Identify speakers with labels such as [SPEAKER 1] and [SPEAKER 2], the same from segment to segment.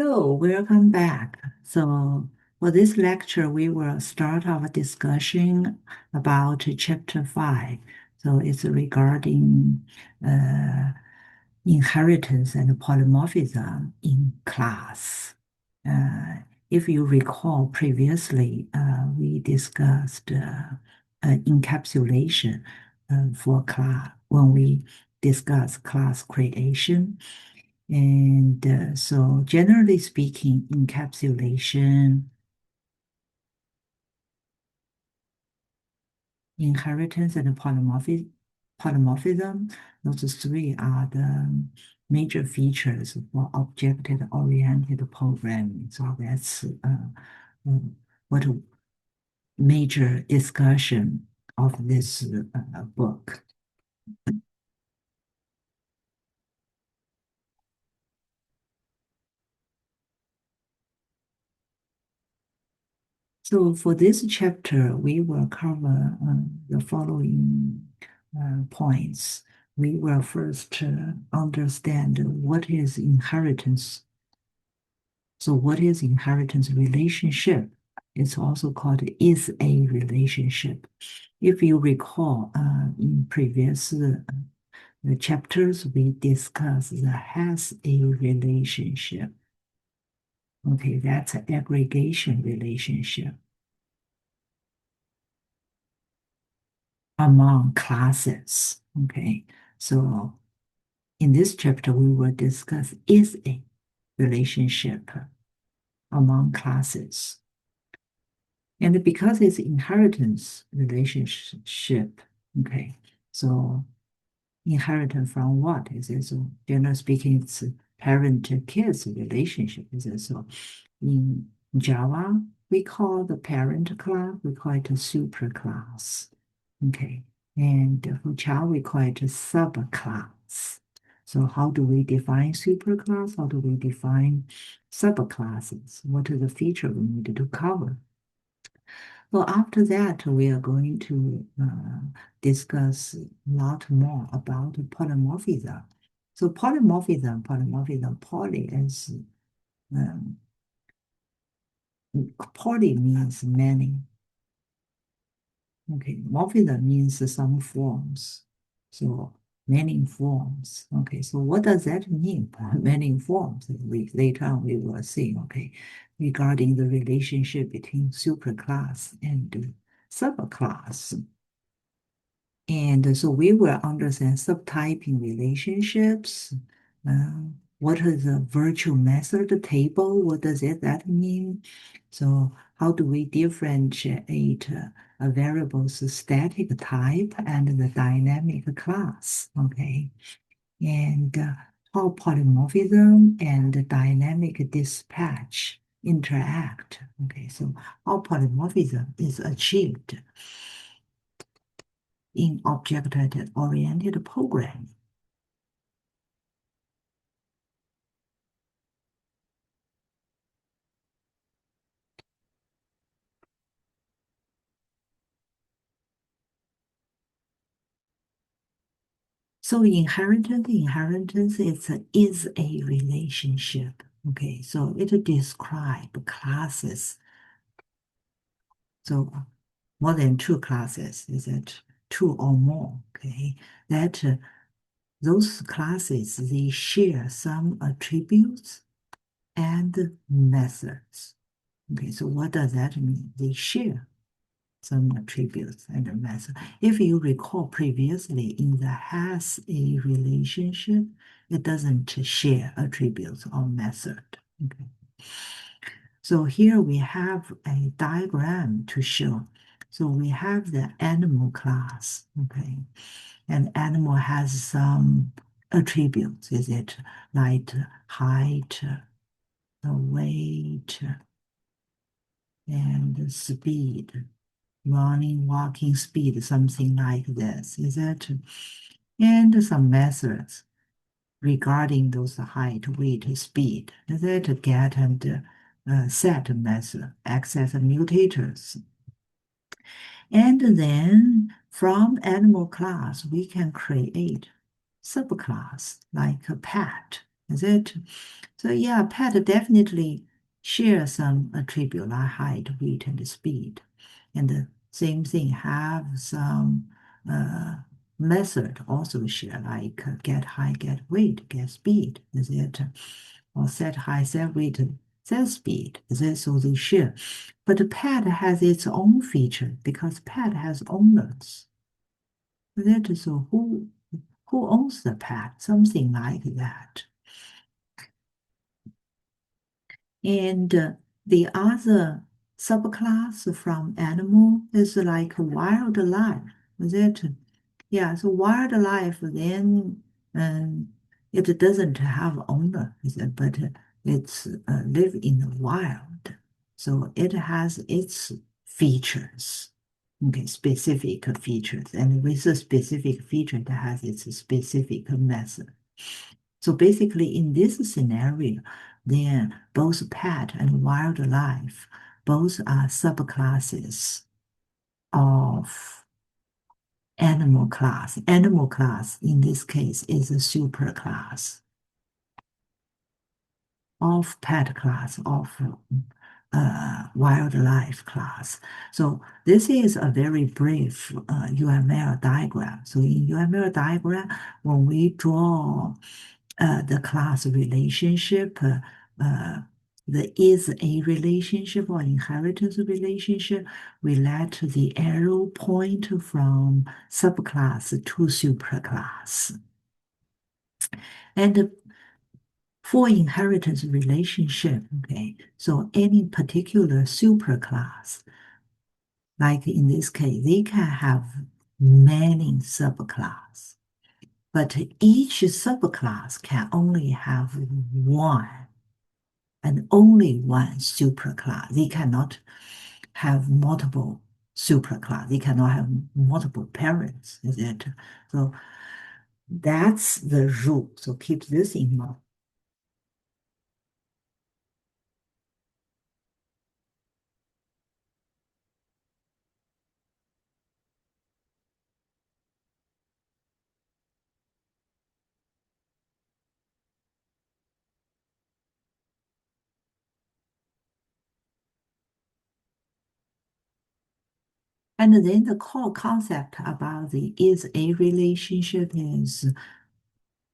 [SPEAKER 1] Hello, welcome back. So for this lecture, we will start our discussion about chapter 5. So it's regarding uh, inheritance and polymorphism in class. Uh, if you recall previously, we discussed encapsulation for class when we discussed class creation. And so, generally speaking, encapsulation, inheritance, and polymorphism, those three are the major features for object-oriented programming. So that's what a major discussion of this book. So for this chapter, we will cover the following points. We will first understand what is inheritance. So what is inheritance relationship? It's also called is a relationship. If you recall, in previous chapters, we discussed the has a relationship. Okay, that's an aggregation relationship among classes. Okay, so in this chapter, we will discuss is a relationship among classes. And because it's inheritance relationship, okay, so inheritance from what? Is it so? Generally speaking, it's parent-kids relationship. Is it so? In Java, we call the parent class, we call it a superclass. Okay. And for Java, we call it a subclass. So how do we define superclass? How do we define subclasses? What are the features we need to cover? Well, after that, we are going to discuss a lot more about polymorphism. So polymorphism, poly is um, poly means many. Okay, morphism means some forms. So many forms. Okay, so what does that mean? Many forms. Later on we will see. Okay, regarding the relationship between superclass and subclass. And so we will understand subtyping relationships. What is a virtual method table? What does that mean? So how do we differentiate a variable's static type and the dynamic class? Okay. And how polymorphism and dynamic dispatch interact. Okay, so how polymorphism is achieved in object-oriented programming. So inheritance is a relationship. Okay, so it describes classes. So more than two classes, is it two or more? Okay, that those classes, they share some attributes and methods. Okay, so what does that mean? They share some attributes and a method. If you recall previously in the has a relationship, it doesn't share attributes or method. Okay. So here we have a diagram to show. So we have the animal class, okay, and animal has some attributes. Is it like height, the weight, and speed? Running, walking speed, something like this. Is that? And some methods regarding those height, weight, speed. Is that get and set method, access mutators. And then from animal class, we can create subclass like a pet. is it? So yeah, pet definitely share some attribute like height, weight, and speed. And the same thing have some uh, method also share like get height, get weight, get speed. Is it? Or set height, set weight, set speed. Is it? So they share. But the pet has its own feature because pet has owners. Is it? So who owns the pet? Something like that. And the other subclass from animal is like wildlife, is it? Yeah, so wildlife then it doesn't have owner, is it? But it's live in the wild. So it has its features, okay, specific features. And with a specific feature, it has its specific method. So basically, in this scenario, then both pet and wildlife both are subclasses of animal class. Animal class in this case is a superclass of pet class of wildlife class. So this is a very brief UML diagram. So in UML diagram, when we draw the class relationship, the is a relationship or inheritance relationship, we let the arrow point from subclass to superclass. And for inheritance relationship, okay, so any particular superclass, like in this case, they can have many subclass, but each subclass can only have one and only one superclass. They cannot have multiple superclass. They cannot have multiple parents, is it? So that's the rule. So keep this in mind. And then the core concept about the is a relationship is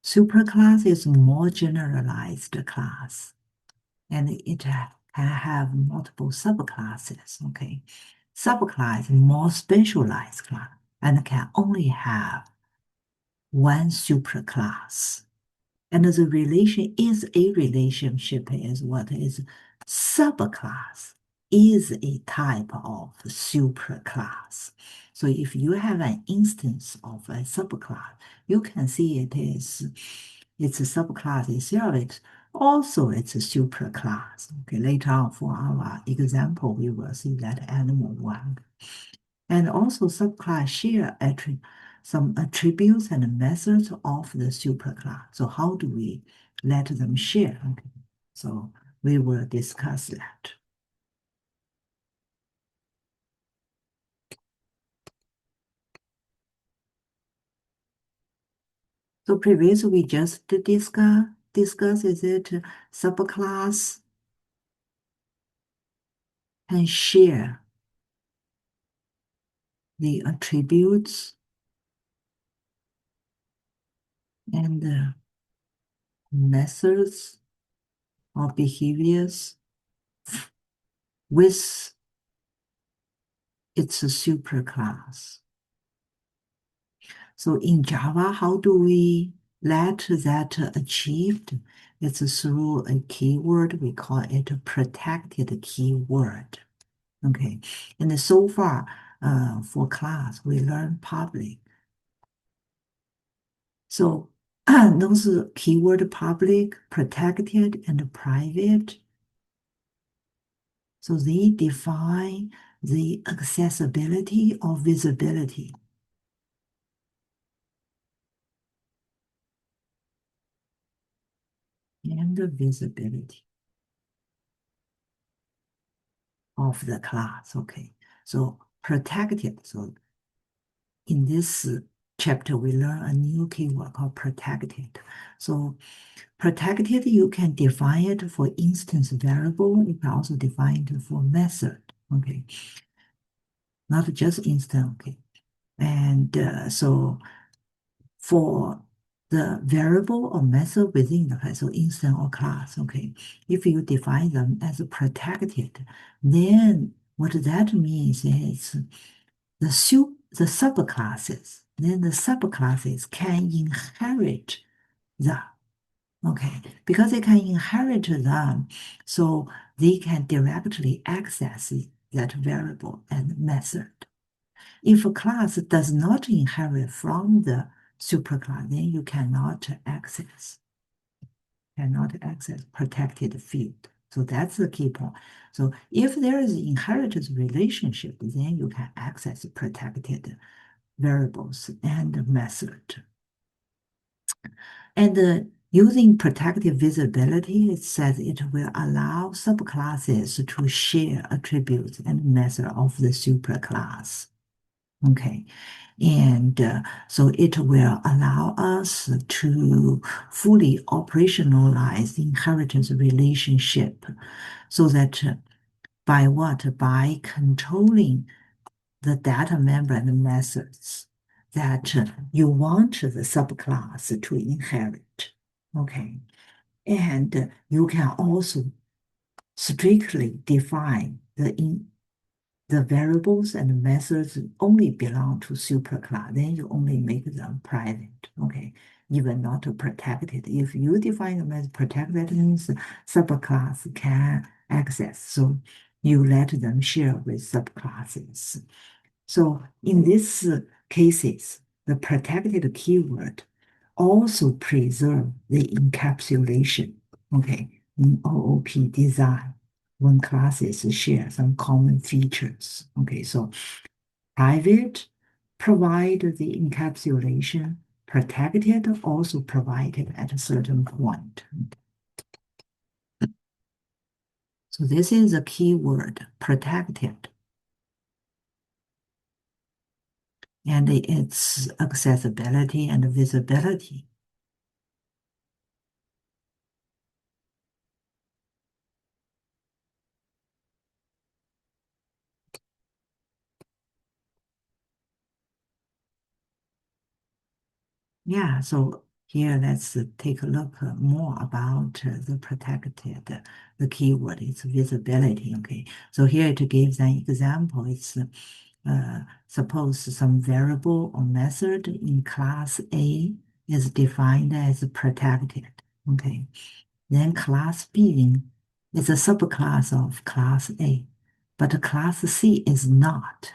[SPEAKER 1] superclass is more generalized class, and it can have multiple subclasses. Okay, subclass more specialized class and can only have one superclass. And the relation is a relationship is what is subclass is a type of superclass. So if you have an instance of a subclass, you can see it's a subclass itself. It's a superclass. Okay, later on for our example, we will see that animal one. And also subclass share some attributes and methods of the superclass. So how do we let them share? Okay. So we will discuss that. So previously we just discuss is it subclass can share the attributes and methods or behaviors with its superclass. So in Java, how do we let that achieved? It's through a keyword. We call it a protected keyword. Okay. And so far, for class, we learn public. So those keyword public, protected, and private. So they define the accessibility or visibility. And the visibility of the class. Okay. So protected. So in this chapter, we learn a new keyword called protected. So protected, you can define it for instance variable. You can also define it for method. Okay, not just instance. Okay, and so for the variable or method within the class, so instance or class. Okay, if you define them as protected, then what that means is the subclasses, then the subclasses can inherit them. Okay, because they can inherit them, so they can directly access that variable and method. If a class does not inherit from the superclass, then you cannot access protected field. So that's the key point. So if there is inheritance relationship, then you can access protected variables and method. And using protective visibility, it says it will allow subclasses to share attributes and method of the superclass. Okay. And so it will allow us to fully operationalize the inheritance relationship so that by what? By controlling the data member and the methods that you want the subclass to inherit. Okay. And you can also strictly define the variables and methods only belong to superclass. Then you only make them private. Okay. Even not protected. If you define them as protected, that means subclass can access. So you let them share with subclasses. So in these cases, the protected keyword also preserve the encapsulation, okay, in OOP design when classes share some common features. Okay, so private provide the encapsulation, protected also provided at a certain point. So this is a keyword, protected. And its accessibility and visibility. Yeah, so here let's take a look more about the protected, the keyword, its visibility. Okay, so here it gives an example. It's suppose some variable or method in class A is defined as protected. Okay, then class B is a subclass of class A, but class C is not.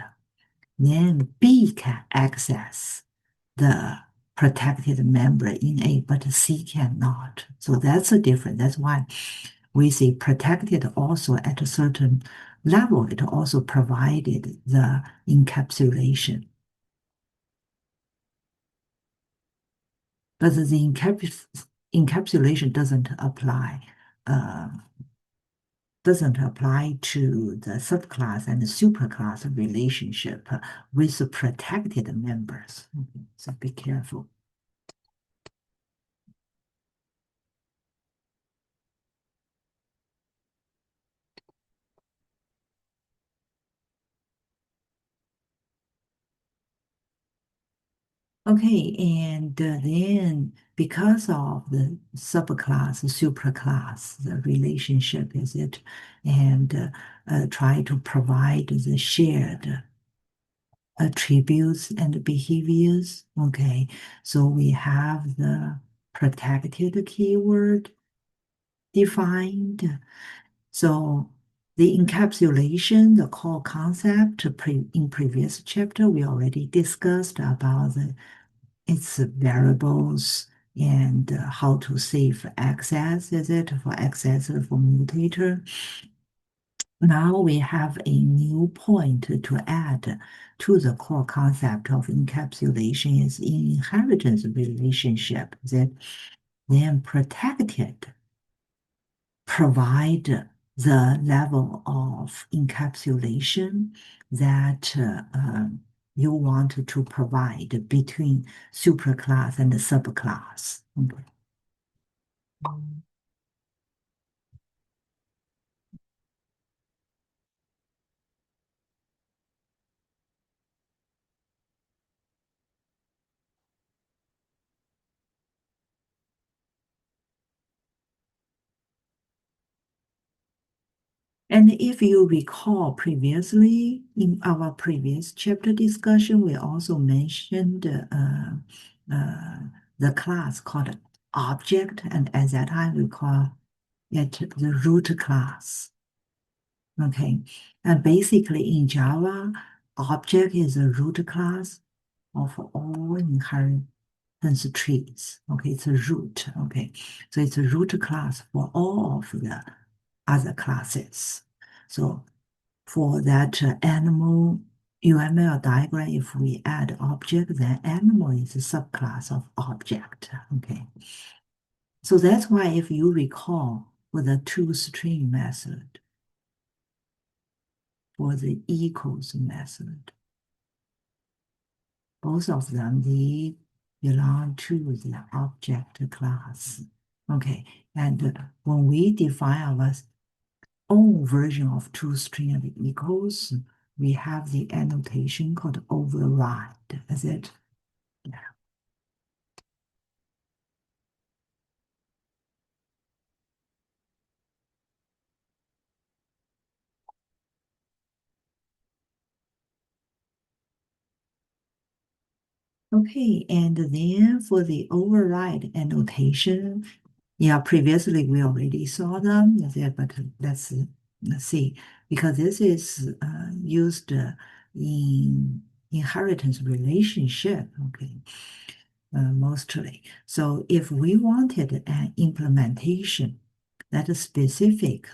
[SPEAKER 1] Then B can access the protected member in A, but C cannot. So that's a difference. That's why we say protected also at a certain level. It also provided the encapsulation. But the encapsulation doesn't apply to the subclass and the superclass relationship with the protected members. So be careful. Okay, and then because of the subclass, superclass, the relationship is it, and try to provide the shared attributes and behaviors. Okay, so we have the protected keyword defined. So the encapsulation, the core concept in previous chapter, we already discussed about its variables and how to save access, is it for access for mutator. Now we have a new point to add to the core concept of encapsulation is in inheritance relationship that then protected provide the level of encapsulation that you want to provide between superclass and the subclass. Okay. And if you recall previously, in our previous chapter discussion, we also mentioned uh, the class called object, and at that time we call it the root class. Okay, and basically in Java, object is a root class of all inheritance trees. Okay, it's a root. Okay, so it's a root class for all of the other classes. So for that animal UML diagram, if we add object, then animal is a subclass of object. Okay, so that's why if you recall for the toString method, for the equals method, both of them, they belong to the object class. Okay, and when we define our own version of toString and equals, we have the annotation called override. Is it? Yeah. Okay, and then for the override annotation, yeah, previously we already saw them, but let's see, because this is used in inheritance relationship, okay, mostly. So if we wanted an implementation that is specific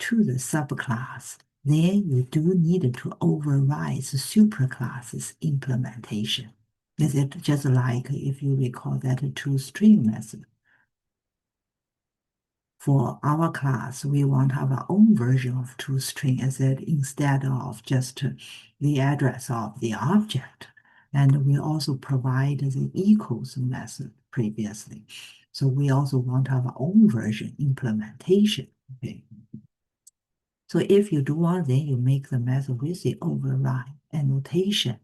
[SPEAKER 1] to the subclass, then you do need to override the superclass's implementation. Is it just like if you recall that toString method? For our class, we want our own version of toString as it instead of just the address of the object. And we also provide the equals method previously. So we also want our own version implementation. Okay. So if you do want, then you make the method with the override annotation.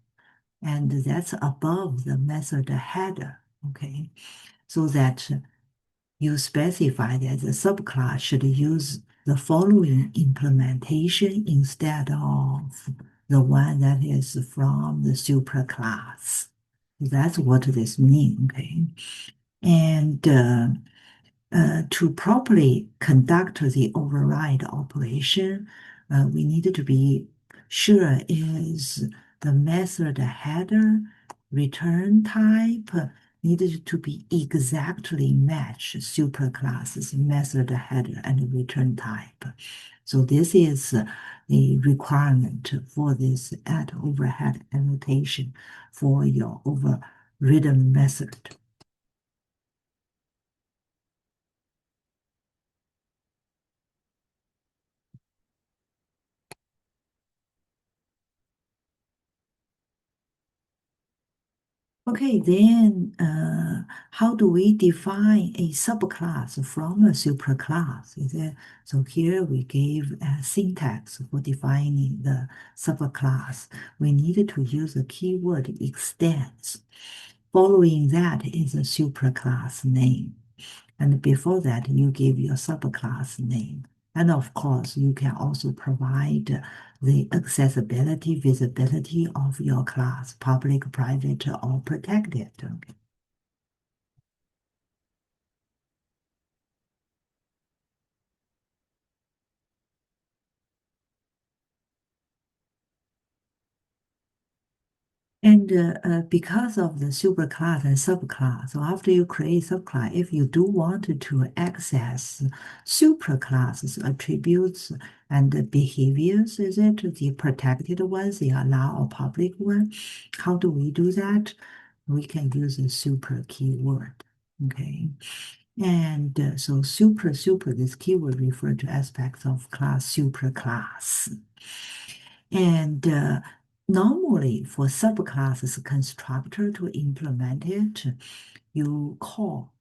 [SPEAKER 1] And that's above the method header. Okay. So that you specify that the subclass should use the following implementation instead of the one that is from the superclass. That's what this means, okay? And to properly conduct the override operation, we need to be sure is the method header return type needed to be exactly match superclass's method header and return type. So this is the requirement for this add overhead annotation for your overridden method. Okay, then how do we define a subclass from a superclass? So here we gave a syntax for defining the subclass. We needed to use the keyword extends. Following that is a superclass name. And before that, you give your subclass name. And of course, you can also provide the accessibility, visibility of your class, public, private, or protected. Okay. And because of the superclass and subclass, so after you create subclass, if you do want to access superclasses, attributes, and behaviors, is it the protected ones, the allow or public one? How do we do that? We can use a super keyword. Okay. And so super, this keyword refers to aspects of class superclass. And normally for subclasses constructor to implement it, you call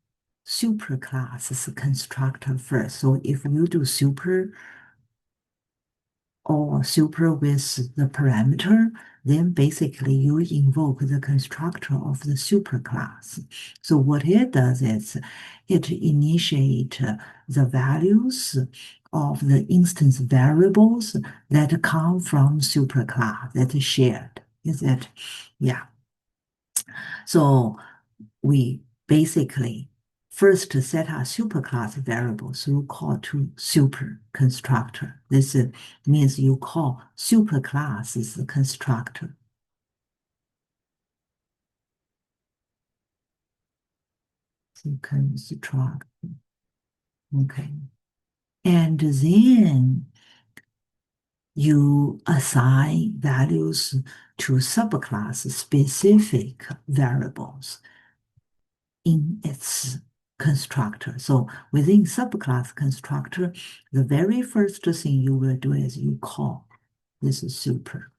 [SPEAKER 1] superclasses constructor first. So if you do super or super with the parameter, then basically you invoke the constructor of the superclass. So what it does is it initiates the values of the instance variables that come from superclass that is shared. Is that, yeah. So we basically first set our superclass variables through call to super constructor. This means you call superclass is the constructor. So construct, okay. And then you assign values to subclass specific variables in its constructor. So within subclass constructor, the very first thing you will do is you call this is super.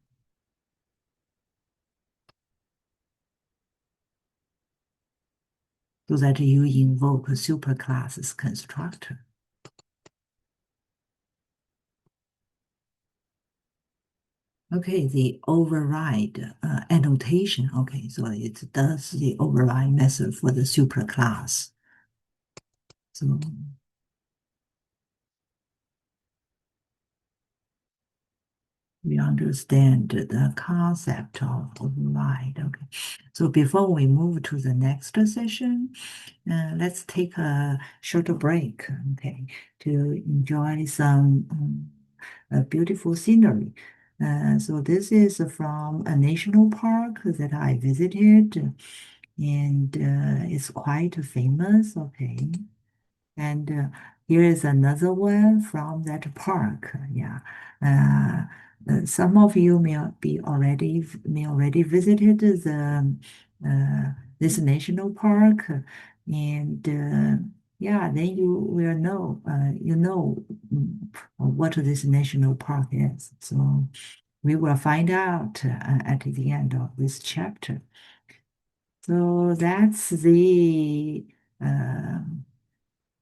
[SPEAKER 1] So that you invoke a superclasses constructor. Okay, the override annotation. Okay, so it does the override method for the superclass. So we understand the concept of override. Okay, so before we move to the next session, let's take a short break, okay, to enjoy some beautiful scenery. So this is from a national park that I visited, and it's quite famous, okay. And here is another one from that park. Yeah. Some of you may already visited this national park, and yeah, then you will know what this national park is. So we will find out at the end of this chapter. So that's the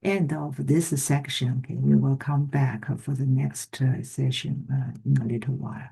[SPEAKER 1] end of this section. Okay, we will come back for the next session in a little while.